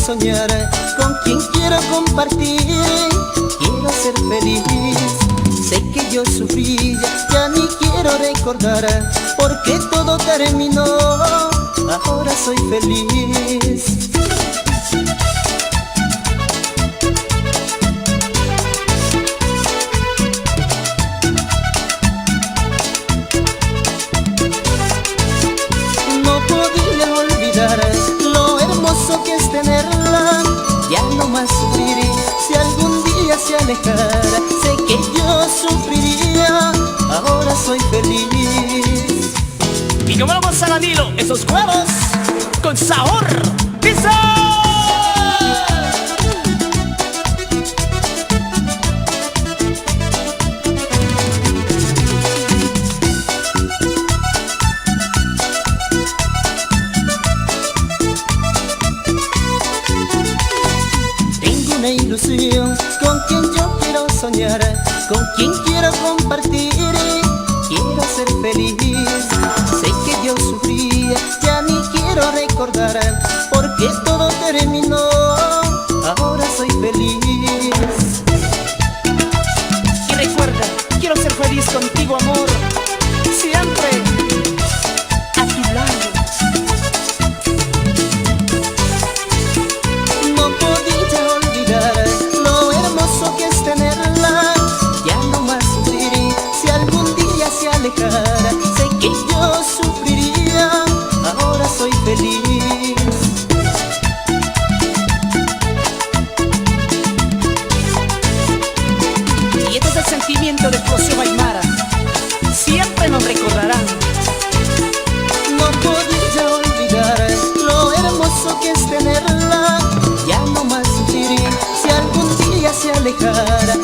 soñar, con quien quiero compartir. Quiero ser feliz. Sé que yo sufrí, ya ni quiero recordar, porque todo terminó, ahora soy feliz. No podía olvidar lo hermoso que es tenerla, ya no más sufriré si algún día se alejara. Sé que yo sufriría, ahora soy feliz. Y como vamos a Danilo, esos huevos con sabor. ¡Pisa! Tengo una ilusión con quien yo quiero soñar, con quien quiero compartir. Quiero ser feliz. Sé que yo sufría, ya ni quiero recordar, porque todo terminó, ahora soy feliz. Y recuerda, quiero ser feliz contigo, amor, siempre a tu lado. No podía olvidar lo hermoso que es tenerla, ya no más sufriré si algún día se alejara. Sé que yo sufriría, ahora soy feliz. Y este es el sentimiento de Explosión Aymara, siempre nos recordarán. No podía olvidar lo hermoso que es tenerla, ya no más sufriré si algún día se alejara.